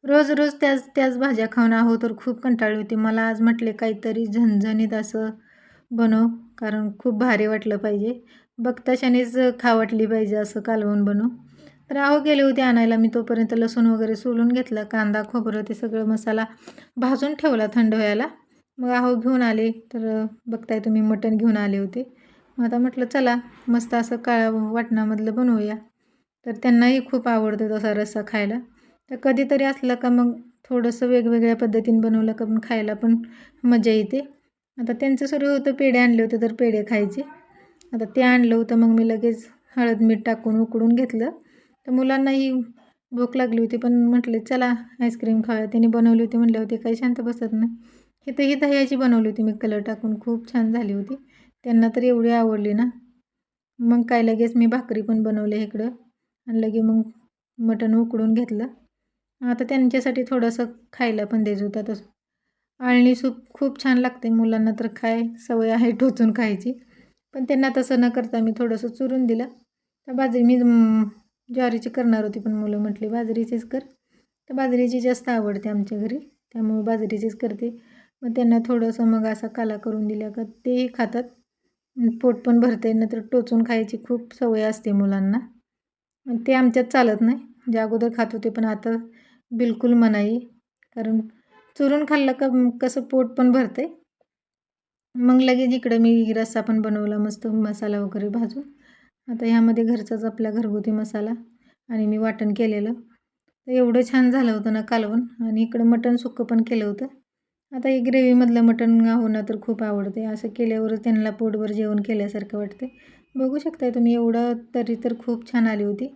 रोज रोज त्याच त्याच भाज्या खाऊन आहो तर खूप कंटाळली होती. मला आज म्हटले काहीतरी झणझणीत असं बनव, कारण खूप भारी वाटलं पाहिजे. बघताक्षणीच खावं वाटली पाहिजे असं कालवण बनव. तर अहो गेले होते आणायला मी, तोपर्यंत लसूण वगैरे सोलून घेतलं, कांदा खोबरं ते सगळं मसाला भाजून ठेवला थंड व्हायला. मग अहो घेऊन आले, तर बघताय तुम्ही मटण घेऊन आले होते. मग आता म्हटलं चला मस्त असं काळ्या वाटणामधलं बनवूया. तर त्यांनाही खूप आवडतं तसा रस्सा खायला. तर कधीतरी असलं का मग थोडंसं वेगवेगळ्या पद्धतीने बनवलं का पण खायला पण मजा येते. आता त्यांचं सुरू होतं पेढे आणले होते तर पेढे खायचे. आता ते आणलं होतं मग मी लगेच हळद मीठ टाकून उकडून घेतलं. तर मुलांनाही भूक लागली होती पण म्हटले चला आईस्क्रीम खाऊया. त्यांनी बनवली होती म्हणले होते काही शांत बसत नाही. इथं ही दह्याची बनवली होती मी कलर टाकून, खूप छान झाली होती. त्यांना तर एवढी आवडली ना. मग काय लगेच मी भाकरी पण बनवले इकडं आणि लगे मग मटण उकडून घेतलं. आता त्यांच्यासाठी थोडंसं खायला पण द्यायचं होतं. तसं आळणी सूप खूप छान लागते मुलांना, तर काय सवय आहे टोचून खायची. पण त्यांना तसं न करता मी थोडंसं चुरून दिलं. तर बाजरी मी ज्वारीची करणार होती पण मुलं म्हटली बाजरीचीच कर. तर बाजरीची जास्त आवडते आमच्या घरी, त्यामुळे बाजरीचीच करते. मग त्यांना थोडंसं मग असा काला करून दिला का तेही खातात. पोट पण भरते, नंतर टोचून खायची खूप सवय असते मुलांना. आणि ते आमच्यात चालत नाही. जे अगोदर खात होते पण आता बिलकुल मनाई. कारण चुरून खाल्लं का कसं पोट पण भरते. मग लगेच इकडं मी रस्सा पण बनवला मस्त मसाला वगैरे भाजून. आता ह्यामध्ये घरचाच आपला घरगुती मसाला आणि मी वाटण केलेलं. तर एवढं छान झालं होतं ना कालवण. आणि इकडं मटण सुक्कं पण केलं होतं. आता हे ग्रेव्हीमधलं मटण होणं तर खूप आवडते. असं केल्यावरच त्यांना पोटभर जेवण केल्यासारखं वाटते. बघू शकताय तुम्ही एवढं तरी तर खूप छान आली होती.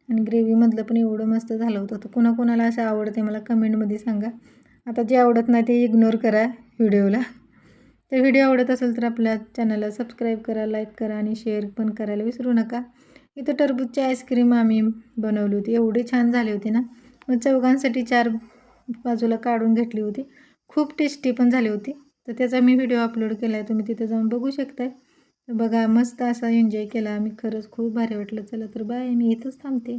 आणि ग्रेव्हीमधलं पण एवढं मस्त झालं होतं. तर कोणाकोणाला असं आवडते मला कमेंटमध्ये सांगा. आता जे आवडत नाही ते इग्नोर करा व्हिडिओला. तर व्हिडिओ आवडत असेल तर आपल्या चॅनलला सबस्क्राईब करा, लाईक करा आणि शेअर पण करायला विसरू नका. इथं टरबूजची आईस्क्रीम आम्ही बनवली होती, एवढी छान झाली होती ना. मग चौघांसाठी 4 बाजूला काढून घेतली होती. खूप टेस्टी पण झाली होती. तर त्याचा मी व्हिडिओ अपलोड केला आहे, तुम्ही तिथे जाऊन बघू शकताय. तर बघा मस्त असा एन्जॉय केला आम्ही, खरंच खूप भारी वाटलं. चला तर बाय, मी इथंच थांबते.